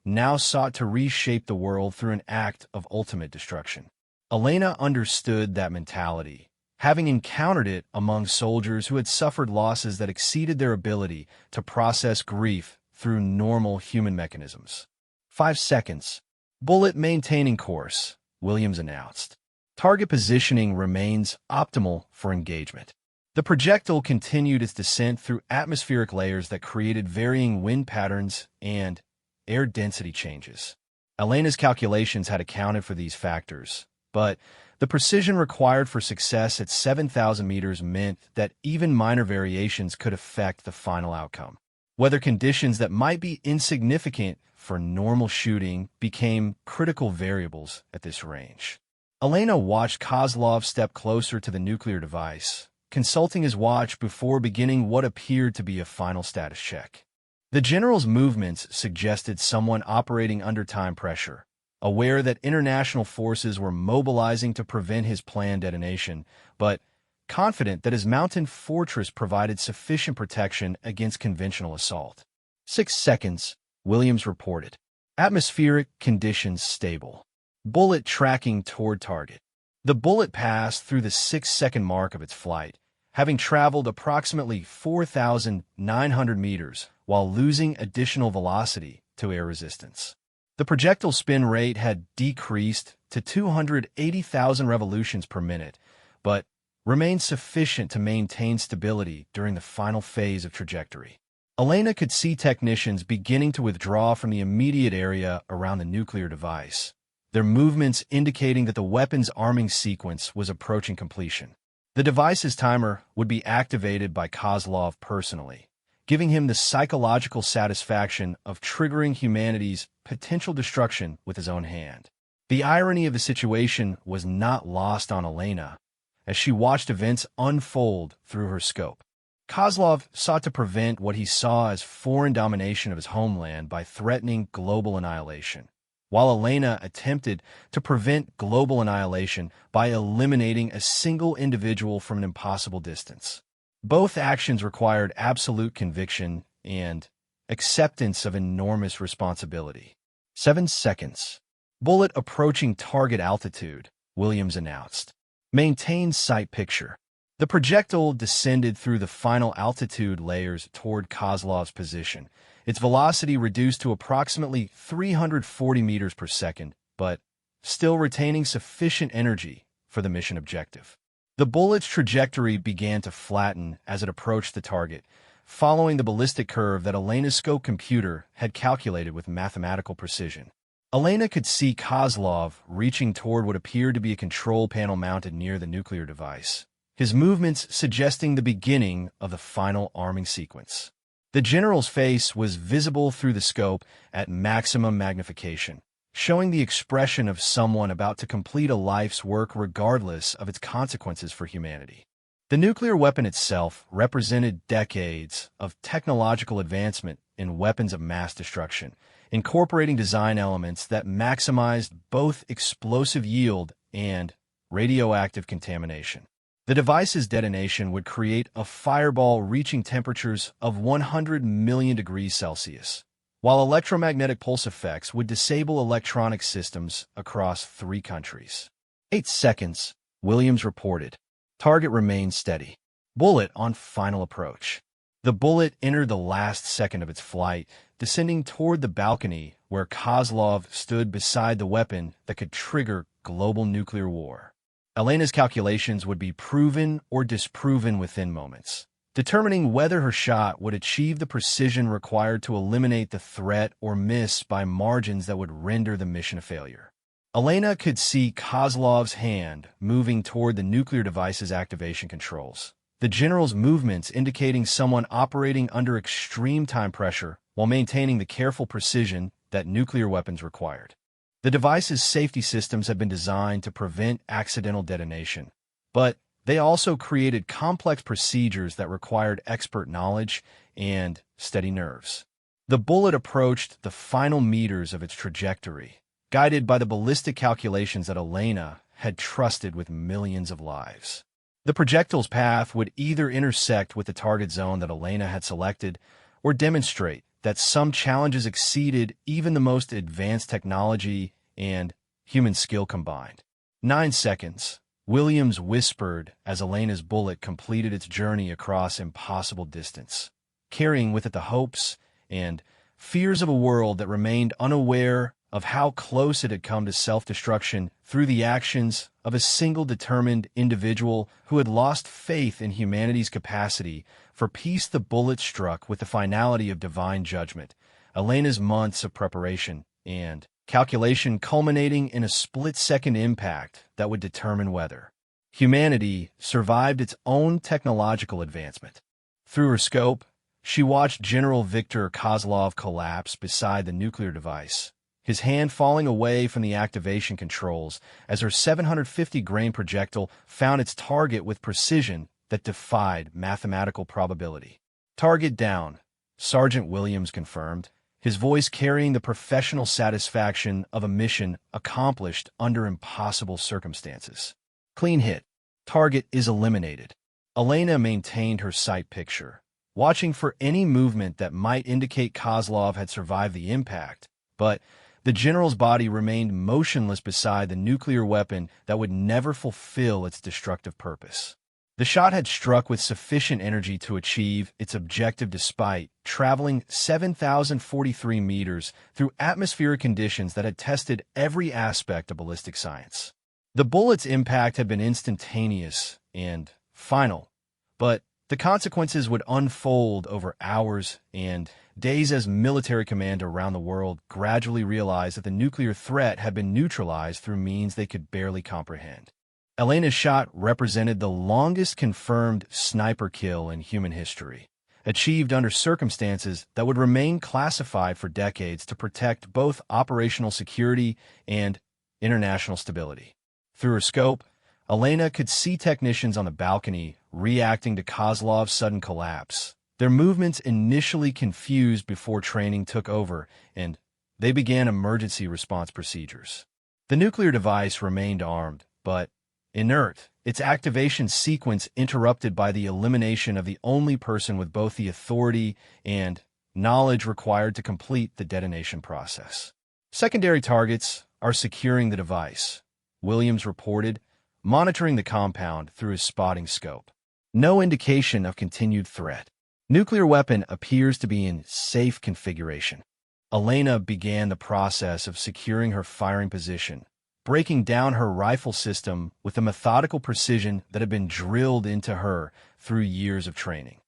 now sought to reshape the world through an act of ultimate destruction. Elena understood that mentality, having encountered it among soldiers who had suffered losses that exceeded their ability to process grief through normal human mechanisms. 5 seconds. Bullet maintaining course, Williams announced. Target positioning remains optimal for engagement. The projectile continued its descent through atmospheric layers that created varying wind patterns and air density changes. Elena's calculations had accounted for these factors, but the precision required for success at 7,000 meters meant that even minor variations could affect the final outcome. Weather conditions that might be insignificant for normal shooting became critical variables at this range. Elena watched Kozlov step closer to the nuclear device, consulting his watch before beginning what appeared to be a final status check. The general's movements suggested someone operating under time pressure, aware that international forces were mobilizing to prevent his planned detonation, but confident that his mountain fortress provided sufficient protection against conventional assault. 6 seconds, Williams reported. Atmospheric conditions stable. Bullet tracking toward target. The bullet passed through the 6-second mark of its flight, having traveled approximately 4,900 meters while losing additional velocity to air resistance. The projectile spin rate had decreased to 280,000 revolutions per minute, but remained sufficient to maintain stability during the final phase of trajectory. Elena could see technicians beginning to withdraw from the immediate area around the nuclear device, their movements indicating that the weapon's arming sequence was approaching completion. The device's timer would be activated by Kozlov personally, giving him the psychological satisfaction of triggering humanity's potential destruction with his own hand. The irony of the situation was not lost on Elena as she watched events unfold through her scope. Kozlov sought to prevent what he saw as foreign domination of his homeland by threatening global annihilation, while Elena attempted to prevent global annihilation by eliminating a single individual from an impossible distance. Both actions required absolute conviction and acceptance of enormous responsibility. 7 seconds. Bullet approaching target altitude, Williams announced. Maintain sight picture. The projectile descended through the final altitude layers toward Kozlov's position, its velocity reduced to approximately 340 meters per second, but still retaining sufficient energy for the mission objective. The bullet's trajectory began to flatten as it approached the target, following the ballistic curve that Elena's scope computer had calculated with mathematical precision. Elena could see Kozlov reaching toward what appeared to be a control panel mounted near the nuclear device, his movements suggesting the beginning of the final arming sequence. The general's face was visible through the scope at maximum magnification, showing the expression of someone about to complete a life's work regardless of its consequences for humanity. The nuclear weapon itself represented decades of technological advancement in weapons of mass destruction, incorporating design elements that maximized both explosive yield and radioactive contamination. The device's detonation would create a fireball reaching temperatures of 100 million degrees Celsius, while electromagnetic pulse effects would disable electronic systems across 3 countries. 8 seconds, Williams reported. Target remained steady. Bullet on final approach. The bullet entered the last second of its flight, descending toward the balcony where Kozlov stood beside the weapon that could trigger global nuclear war. Elena's calculations would be proven or disproven within moments, determining whether her shot would achieve the precision required to eliminate the threat or miss by margins that would render the mission a failure. Elena could see Kozlov's hand moving toward the nuclear device's activation controls, the general's movements indicating someone operating under extreme time pressure while maintaining the careful precision that nuclear weapons required. The device's safety systems had been designed to prevent accidental detonation, but they also created complex procedures that required expert knowledge and steady nerves. The bullet approached the final meters of its trajectory, guided by the ballistic calculations that Elena had trusted with millions of lives. The projectile's path would either intersect with the target zone that Elena had selected or demonstrate that some challenges exceeded even the most advanced technology and human skill combined. 9 seconds, Williams whispered as Elena's bullet completed its journey across impossible distance, carrying with it the hopes and fears of a world that remained unaware of how close it had come to self-destruction through the actions of a single determined individual who had lost faith in humanity's capacity for peace. The bullet struck with the finality of divine judgment, Elena's months of preparation and calculation culminating in a split-second impact that would determine whether humanity survived its own technological advancement. Through her scope, she watched General Viktor Kozlov collapse beside the nuclear device, his hand falling away from the activation controls as her 750-grain projectile found its target with precision that defied mathematical probability. "Target down," Sergeant Williams confirmed, his voice carrying the professional satisfaction of a mission accomplished under impossible circumstances. "Clean hit. Target is eliminated." Elena maintained her sight picture, watching for any movement that might indicate Kozlov had survived the impact, but the general's body remained motionless beside the nuclear weapon that would never fulfill its destructive purpose. The shot had struck with sufficient energy to achieve its objective despite traveling 7,043 meters through atmospheric conditions that had tested every aspect of ballistic science. The bullet's impact had been instantaneous and final, but the consequences would unfold over hours and days as military command around the world gradually realized that the nuclear threat had been neutralized through means they could barely comprehend. Elena's shot represented the longest confirmed sniper kill in human history, achieved under circumstances that would remain classified for decades to protect both operational security and international stability. Through her scope, Elena could see technicians on the balcony reacting to Kozlov's sudden collapse, their movements initially confused before training took over, and they began emergency response procedures. The nuclear device remained armed, but inert, its activation sequence interrupted by the elimination of the only person with both the authority and knowledge required to complete the detonation process. "Secondary targets are securing the device," Williams reported, monitoring the compound through his spotting scope. "No indication of continued threat. Nuclear weapon appears to be in safe configuration." Elena began the process of securing her firing position, breaking down her rifle system with the methodical precision that had been drilled into her through years of training.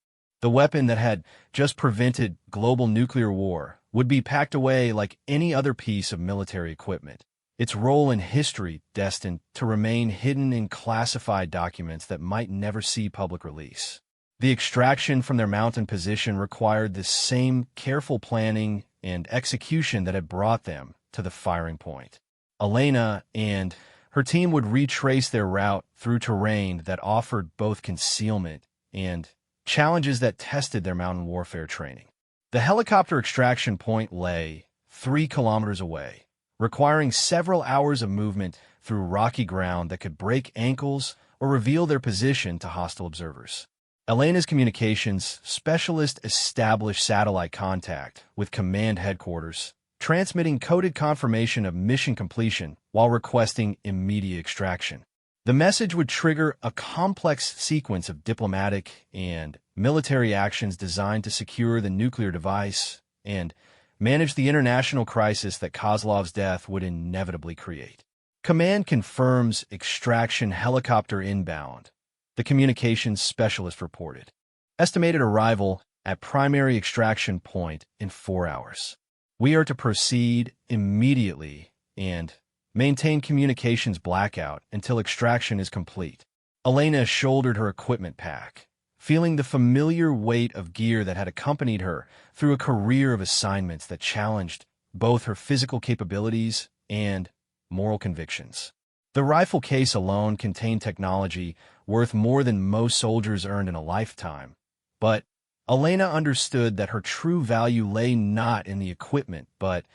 The weapon that had just prevented global nuclear war would be packed away like any other piece of military equipment, its role in history destined to remain hidden in classified documents that might never see public release. The extraction from their mountain position required the same careful planning and execution that had brought them to the firing point. Elena and her team would retrace their route through terrain that offered both concealment and challenges that tested their mountain warfare training. The helicopter extraction point lay 3 kilometers away, requiring several hours of movement through rocky ground that could break ankles or reveal their position to hostile observers. Elena's communications specialist established satellite contact with command headquarters, transmitting coded confirmation of mission completion while requesting immediate extraction. The message would trigger a complex sequence of diplomatic and military actions designed to secure the nuclear device and manage the international crisis that Kozlov's death would inevitably create. "Command confirms extraction helicopter inbound," the communications specialist reported. "Estimated arrival at primary extraction point in 4 hours. We are to proceed immediately and maintain communications blackout until extraction is complete." Elena shouldered her equipment pack, feeling the familiar weight of gear that had accompanied her through a career of assignments that challenged both her physical capabilities and moral convictions. The rifle case alone contained technology worth more than most soldiers earned in a lifetime, but Elena understood that her true value lay not in the equipment, but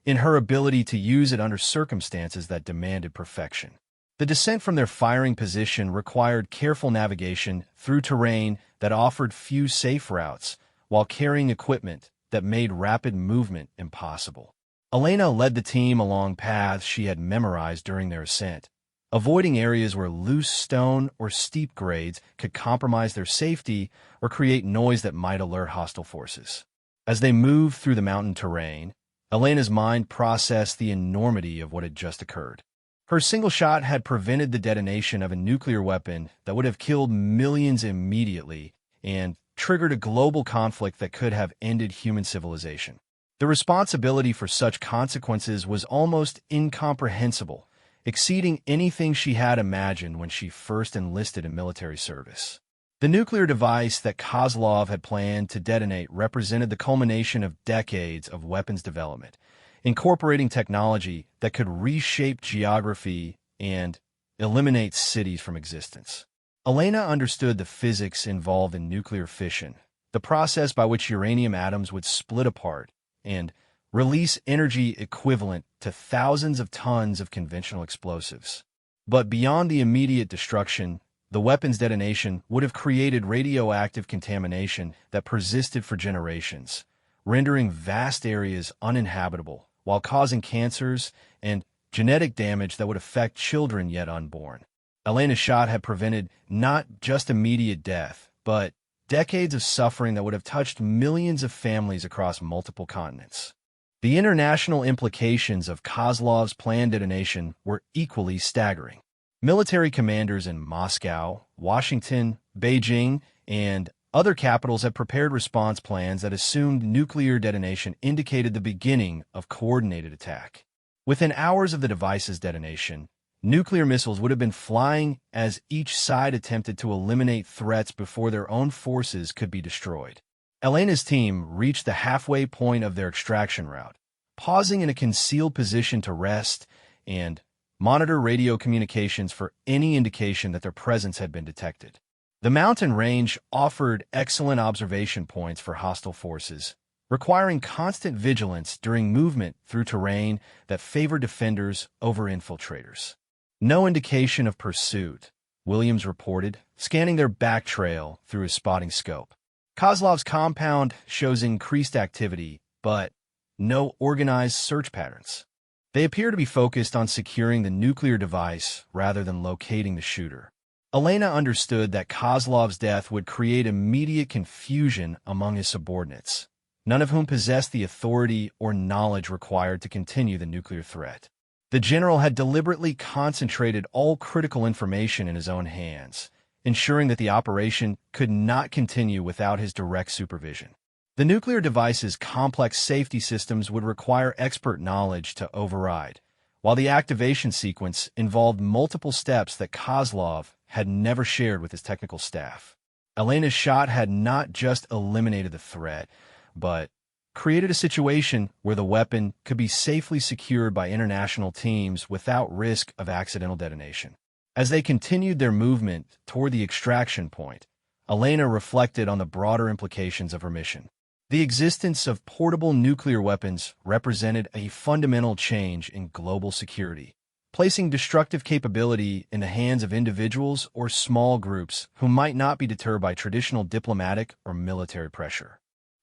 in her ability to use it under circumstances that demanded perfection. The descent from their firing position required careful navigation through terrain that offered few safe routes, while carrying equipment that made rapid movement impossible. Elena led the team along paths she had memorized during their ascent, avoiding areas where loose stone or steep grades could compromise their safety or create noise that might alert hostile forces. As they moved through the mountain terrain, Elena's mind processed the enormity of what had just occurred. Her single shot had prevented the detonation of a nuclear weapon that would have killed millions immediately and triggered a global conflict that could have ended human civilization. The responsibility for such consequences was almost incomprehensible, exceeding anything she had imagined when she first enlisted in military service. The nuclear device that Kozlov had planned to detonate represented the culmination of decades of weapons development, incorporating technology that could reshape geography and eliminate cities from existence. Elena understood the physics involved in nuclear fission, the process by which uranium atoms would split apart and release energy equivalent to thousands of tons of conventional explosives. But beyond the immediate destruction, the weapon's detonation would have created radioactive contamination that persisted for generations, rendering vast areas uninhabitable, while causing cancers and genetic damage that would affect children yet unborn. Elena's shot had prevented not just immediate death, but decades of suffering that would have touched millions of families across multiple continents. The international implications of Kozlov's planned detonation were equally staggering. Military commanders in Moscow, Washington, Beijing, and other capitals had prepared response plans that assumed nuclear detonation indicated the beginning of coordinated attack. Within hours of the device's detonation, nuclear missiles would have been flying as each side attempted to eliminate threats before their own forces could be destroyed. Elena's team reached the halfway point of their extraction route, pausing in a concealed position to rest and monitor radio communications for any indication that their presence had been detected. The mountain range offered excellent observation points for hostile forces, requiring constant vigilance during movement through terrain that favored defenders over infiltrators. No indication of pursuit, Williams reported, scanning their back trail through his spotting scope. Kozlov's compound shows increased activity, but no organized search patterns. They appear to be focused on securing the nuclear device rather than locating the shooter. Elena understood that Kozlov's death would create immediate confusion among his subordinates, none of whom possessed the authority or knowledge required to continue the nuclear threat. The general had deliberately concentrated all critical information in his own hands, ensuring that the operation could not continue without his direct supervision. The nuclear device's complex safety systems would require expert knowledge to override, while the activation sequence involved multiple steps that Kozlov had never shared with his technical staff. Elena's shot had not just eliminated the threat, but created a situation where the weapon could be safely secured by international teams without risk of accidental detonation. As they continued their movement toward the extraction point, Elena reflected on the broader implications of her mission. The existence of portable nuclear weapons represented a fundamental change in global security, placing destructive capability in the hands of individuals or small groups who might not be deterred by traditional diplomatic or military pressure.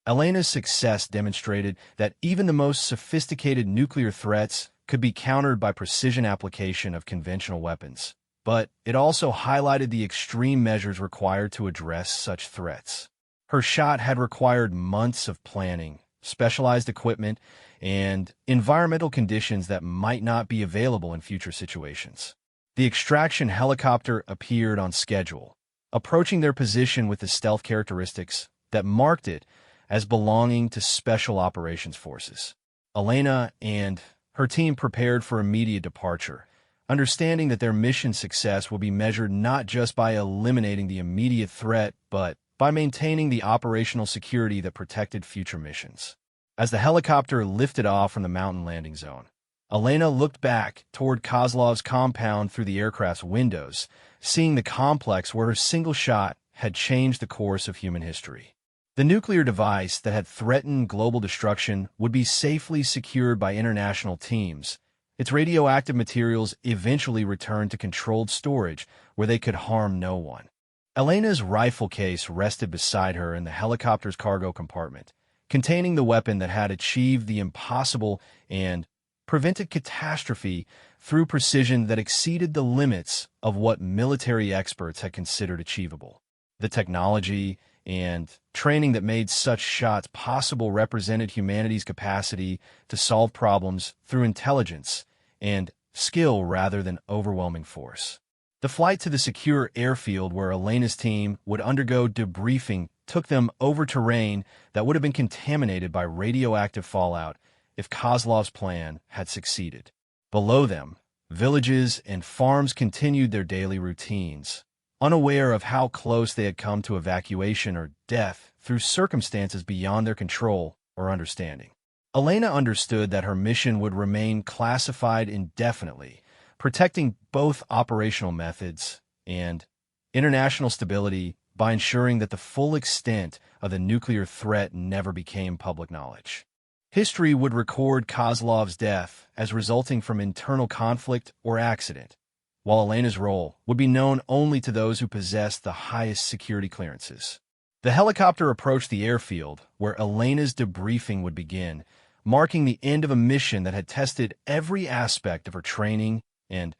Elena's success demonstrated that even the most sophisticated nuclear threats could be countered by precision application of conventional weapons, but it also highlighted the extreme measures required to address such threats. Her shot had required months of planning, specialized equipment, and environmental conditions that might not be available in future situations. The extraction helicopter appeared on schedule, approaching their position with the stealth characteristics that marked it as belonging to Special Operations Forces. Elena and her team prepared for immediate departure, understanding that their mission success will be measured not just by eliminating the immediate threat, but by maintaining the operational security that protected future missions. As the helicopter lifted off from the mountain landing zone, Elena looked back toward Kozlov's compound through the aircraft's windows, seeing the complex where her single shot had changed the course of human history. The nuclear device that had threatened global destruction would be safely secured by international teams. Its radioactive materials eventually returned to controlled storage where they could harm no one. Elena's rifle case rested beside her in the helicopter's cargo compartment, containing the weapon that had achieved the impossible and prevented catastrophe through precision that exceeded the limits of what military experts had considered achievable. The technology and training that made such shots possible represented humanity's capacity to solve problems through intelligence and skill rather than overwhelming force. The flight to the secure airfield where Elena's team would undergo debriefing took them over terrain that would have been contaminated by radioactive fallout if Kozlov's plan had succeeded. Below them, villages and farms continued their daily routines, unaware of how close they had come to evacuation or death through circumstances beyond their control or understanding. Elena understood that her mission would remain classified indefinitely, protecting both operational methods and international stability by ensuring that the full extent of the nuclear threat never became public knowledge. History would record Kozlov's death as resulting from internal conflict or accident, while Elena's role would be known only to those who possessed the highest security clearances. The helicopter approached the airfield, where Elena's debriefing would begin, marking the end of a mission that had tested every aspect of her training and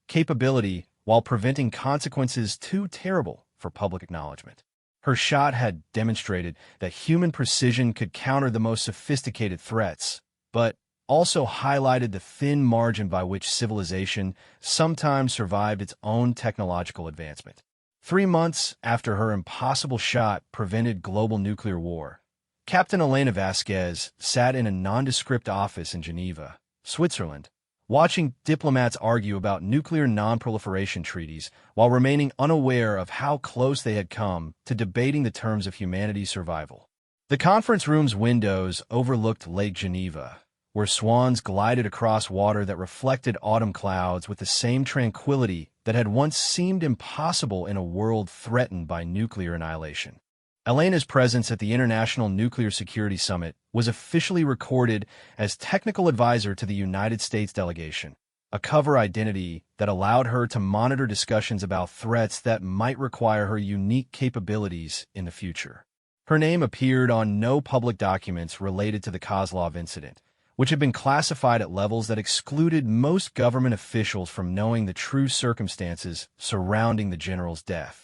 capability while preventing consequences too terrible for public acknowledgement. Her shot had demonstrated that human precision could counter the most sophisticated threats, but also highlighted the thin margin by which civilization sometimes survived its own technological advancement. 3 months after her impossible shot prevented global nuclear war, Captain Elena Vasquez sat in a nondescript office in Geneva, Switzerland, watching diplomats argue about nuclear non-proliferation treaties while remaining unaware of how close they had come to debating the terms of humanity's survival. The conference room's windows overlooked Lake Geneva, where swans glided across water that reflected autumn clouds with the same tranquility that had once seemed impossible in a world threatened by nuclear annihilation. Elena's presence at the International Nuclear Security Summit was officially recorded as technical advisor to the United States delegation, a cover identity that allowed her to monitor discussions about threats that might require her unique capabilities in the future. Her name appeared on no public documents related to the Kozlov incident, which had been classified at levels that excluded most government officials from knowing the true circumstances surrounding the general's death.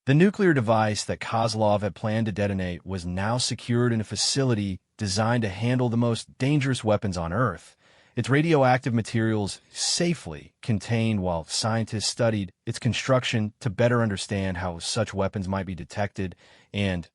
The nuclear device that Kozlov had planned to detonate was now secured in a facility designed to handle the most dangerous weapons on Earth, its radioactive materials safely contained while scientists studied its construction to better understand how such weapons might be detected and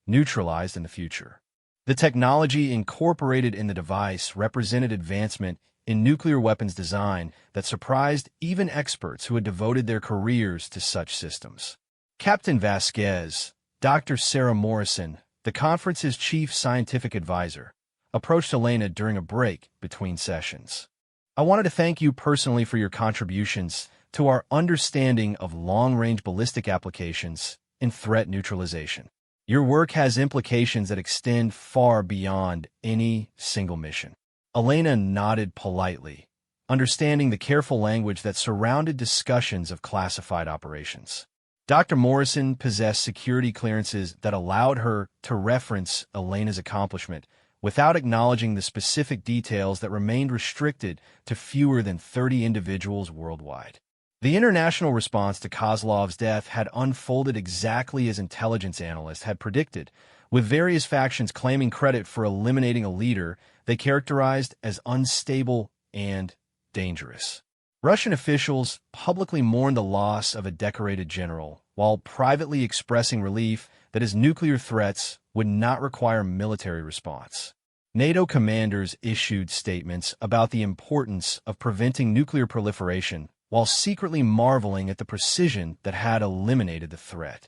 neutralized in the future. The technology incorporated in the device represented advancement in nuclear weapons design that surprised even experts who had devoted their careers to such systems. Captain Vasquez, Dr. Sarah Morrison, the conference's chief scientific advisor, approached Elena during a break between sessions. "I wanted to thank you personally for your contributions to our understanding of long-range ballistic applications in threat neutralization. Your work has implications that extend far beyond any single mission." Elena nodded politely, understanding the careful language that surrounded discussions of classified operations. Dr. Morrison possessed security clearances that allowed her to reference Elena's accomplishment without acknowledging the specific details that remained restricted to fewer than 30 individuals worldwide. The international response to Kozlov's death had unfolded exactly as intelligence analysts had predicted, with various factions claiming credit for eliminating a leader they characterized as unstable and dangerous. Russian officials publicly mourned the loss of a decorated general, while privately expressing relief that his nuclear threats would not require military response. NATO commanders issued statements about the importance of preventing nuclear proliferation, while secretly marveling at the precision that had eliminated the threat.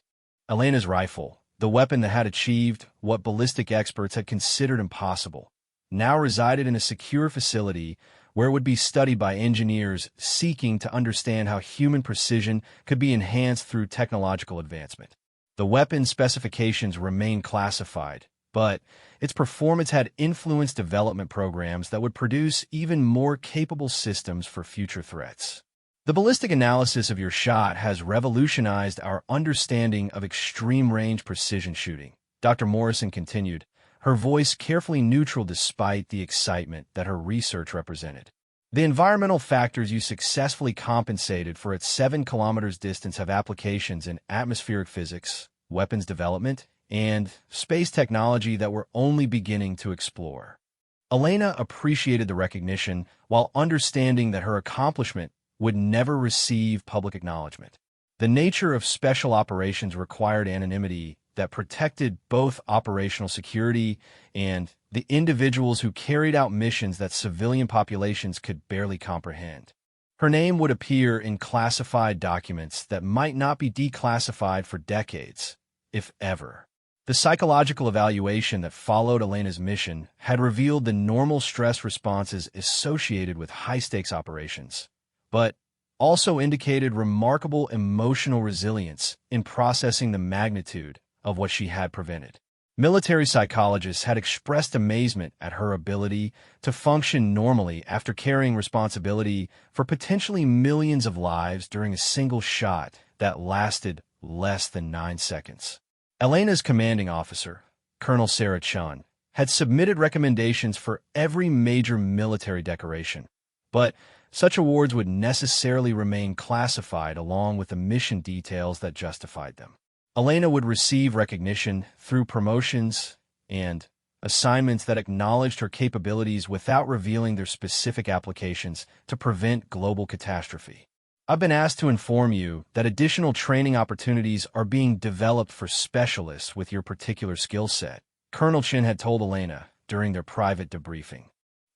Elena's rifle, The weapon that had achieved what ballistic experts had considered impossible now resided in a secure facility where it would be studied by engineers seeking to understand how human precision could be enhanced through technological advancement. The weapon's specifications remained classified, but its performance had influenced development programs that would produce even more capable systems for future threats. The ballistic analysis of your shot has revolutionized our understanding of extreme-range precision shooting, Dr. Morrison continued, her voice carefully neutral despite the excitement that her research represented. The environmental factors you successfully compensated for at 7 kilometers distance have applications in atmospheric physics, weapons development, and space technology that we're only beginning to explore. Elena appreciated the recognition while understanding that her accomplishment would never receive public acknowledgement. The nature of special operations required anonymity that protected both operational security and the individuals who carried out missions that civilian populations could barely comprehend. Her name would appear in classified documents that might not be declassified for decades, if ever. The psychological evaluation that followed Elena's mission had revealed the normal stress responses associated with high-stakes operations, but also indicated remarkable emotional resilience in processing the magnitude of what she had prevented. Military psychologists had expressed amazement at her ability to function normally after carrying responsibility for potentially millions of lives during a single shot that lasted less than 9 seconds. Elena's commanding officer, Colonel Sarah Chun, had submitted recommendations for every major military decoration, but such awards would necessarily remain classified along with the mission details that justified them. Elena would receive recognition through promotions and assignments that acknowledged her capabilities without revealing their specific applications to prevent global catastrophe. I've been asked to inform you that additional training opportunities are being developed for specialists with your particular skill set, Colonel Chin had told Elena during their private debriefing.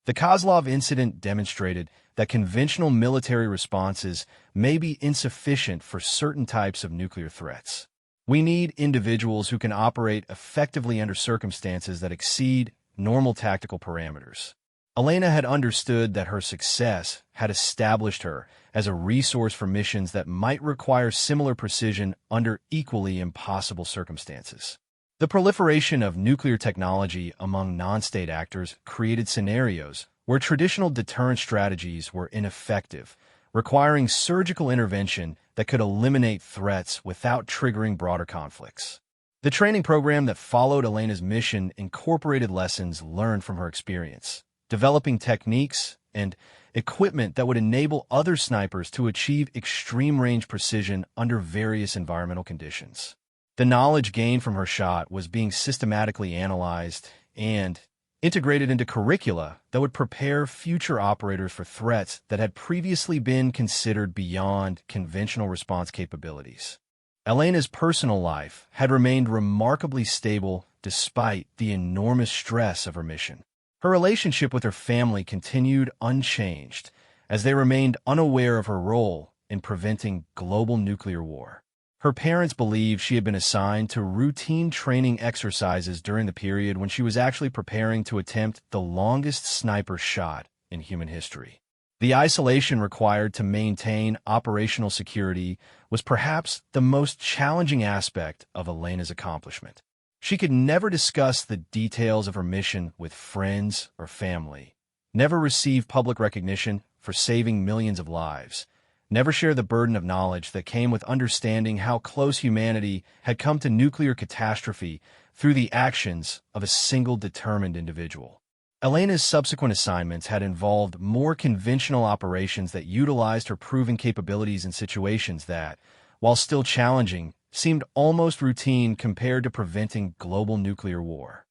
The Kozlov incident demonstrated that conventional military responses may be insufficient for certain types of nuclear threats. We need individuals who can operate effectively under circumstances that exceed normal tactical parameters. Elena had understood that her success had established her as a resource for missions that might require similar precision under equally impossible circumstances. The proliferation of nuclear technology among non-state actors created scenarios where traditional deterrent strategies were ineffective, requiring surgical intervention that could eliminate threats without triggering broader conflicts. The training program that followed Elena's mission incorporated lessons learned from her experience, developing techniques and equipment that would enable other snipers to achieve extreme-range precision under various environmental conditions. The knowledge gained from her shot was being systematically analyzed and integrated into curricula that would prepare future operators for threats that had previously been considered beyond conventional response capabilities. Elena's personal life had remained remarkably stable despite the enormous stress of her mission. Her relationship with her family continued unchanged as they remained unaware of her role in preventing global nuclear war. Her parents believed she had been assigned to routine training exercises during the period when she was actually preparing to attempt the longest sniper shot in human history. The isolation required to maintain operational security was perhaps the most challenging aspect of Elena's accomplishment. She could never discuss the details of her mission with friends or family, never receive public recognition for saving millions of lives, never share the burden of knowledge that came with understanding how close humanity had come to nuclear catastrophe through the actions of a single determined individual. Elena's subsequent assignments had involved more conventional operations that utilized her proven capabilities in situations that, while still challenging, seemed almost routine compared to preventing global nuclear war.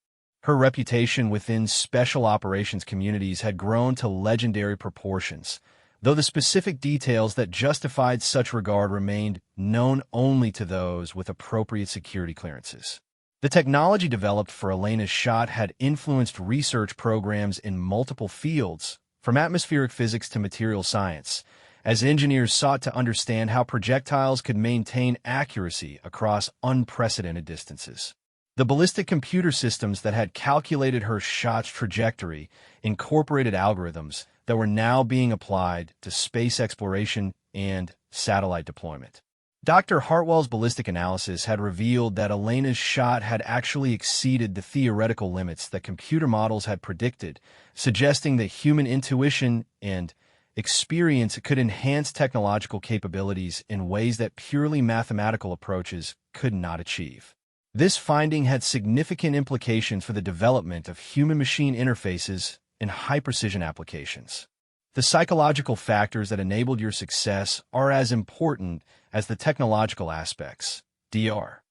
Her reputation within special operations communities had grown to legendary proportions, though the specific details that justified such regard remained known only to those with appropriate security clearances. The technology developed for Elena's shot had influenced research programs in multiple fields, from atmospheric physics to material science, as engineers sought to understand how projectiles could maintain accuracy across unprecedented distances. The ballistic computer systems that had calculated her shot's trajectory incorporated algorithms that were now being applied to space exploration and satellite deployment. Dr. Hartwell's ballistic analysis had revealed that Elena's shot had actually exceeded the theoretical limits that computer models had predicted, suggesting that human intuition and experience could enhance technological capabilities in ways that purely mathematical approaches could not achieve. This finding had significant implications for the development of human-machine interfaces and high-precision applications. The psychological factors that enabled your success are as important as the technological aspects. Dr.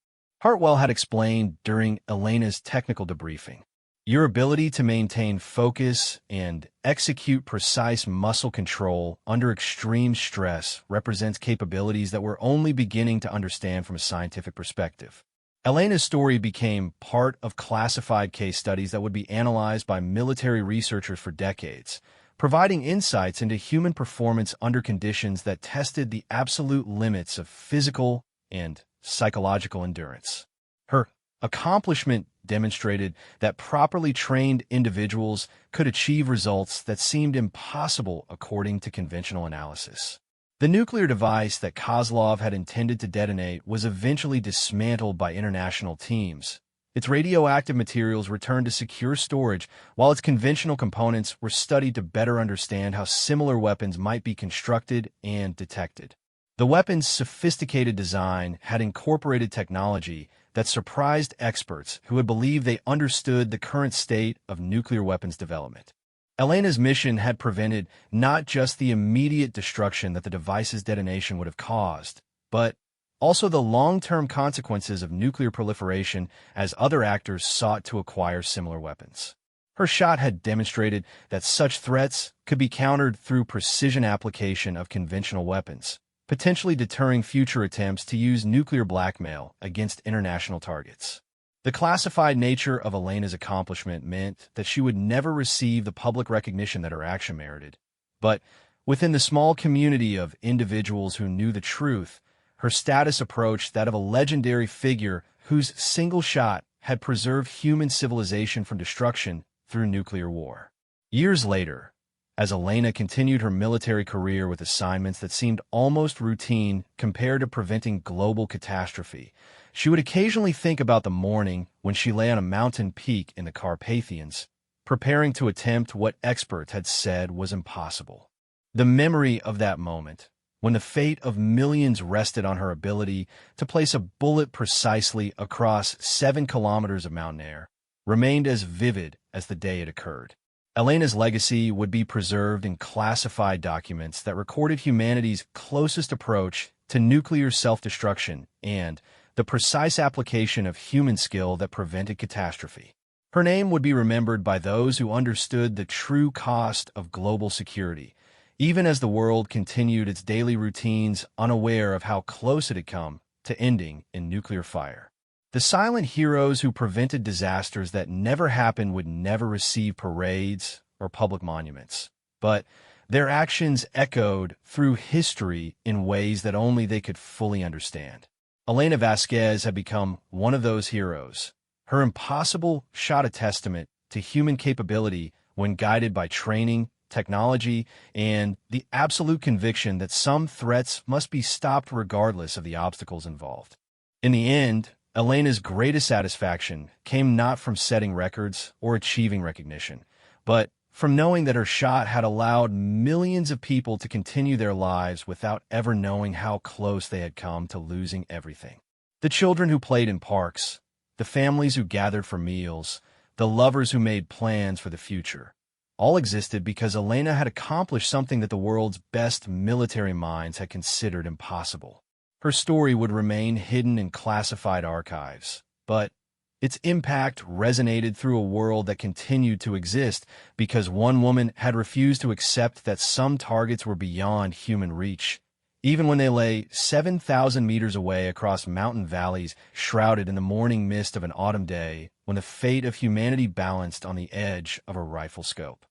Hartwell had explained during Elena's technical debriefing. Your ability to maintain focus and execute precise muscle control under extreme stress represents capabilities that we're only beginning to understand from a scientific perspective. Elena's story became part of classified case studies that would be analyzed by military researchers for decades, providing insights into human performance under conditions that tested the absolute limits of physical and psychological endurance. Her accomplishment demonstrated that properly trained individuals could achieve results that seemed impossible according to conventional analysis. The nuclear device that Kozlov had intended to detonate was eventually dismantled by international teams. Its radioactive materials returned to secure storage, while its conventional components were studied to better understand how similar weapons might be constructed and detected. The weapon's sophisticated design had incorporated technology that surprised experts who had believed they understood the current state of nuclear weapons development. Elena's mission had prevented not just the immediate destruction that the device's detonation would have caused, but also the long-term consequences of nuclear proliferation as other actors sought to acquire similar weapons. Her shot had demonstrated that such threats could be countered through precision application of conventional weapons, potentially deterring future attempts to use nuclear blackmail against international targets. The classified nature of Elena's accomplishment meant that she would never receive the public recognition that her action merited. But within the small community of individuals who knew the truth, her status approached that of a legendary figure whose single shot had preserved human civilization from destruction through nuclear war. Years later, as Elena continued her military career with assignments that seemed almost routine compared to preventing global catastrophe, she would occasionally think about the morning when she lay on a mountain peak in the Carpathians, preparing to attempt what experts had said was impossible. The memory of that moment, when the fate of millions rested on her ability to place a bullet precisely across 7 kilometers of mountain air, remained as vivid as the day it occurred. Elena's legacy would be preserved in classified documents that recorded humanity's closest approach to nuclear self-destruction and the precise application of human skill that prevented catastrophe. Her name would be remembered by those who understood the true cost of global security, even as the world continued its daily routines unaware of how close it had come to ending in nuclear fire. The silent heroes who prevented disasters that never happened would never receive parades or public monuments, but their actions echoed through history in ways that only they could fully understand. Elena Vasquez had become one of those heroes. Her impossible shot a testament to human capability when guided by training, technology, and the absolute conviction that some threats must be stopped regardless of the obstacles involved. In the end, Elena's greatest satisfaction came not from setting records or achieving recognition, but from knowing that her shot had allowed millions of people to continue their lives without ever knowing how close they had come to losing everything. The children who played in parks, the families who gathered for meals, the lovers who made plans for the future, all existed because Elena had accomplished something that the world's best military minds had considered impossible. Her story would remain hidden in classified archives, but its impact resonated through a world that continued to exist because one woman had refused to accept that some targets were beyond human reach, even when they lay 7,000 meters away across mountain valleys shrouded in the morning mist of an autumn day when the fate of humanity balanced on the edge of a rifle scope.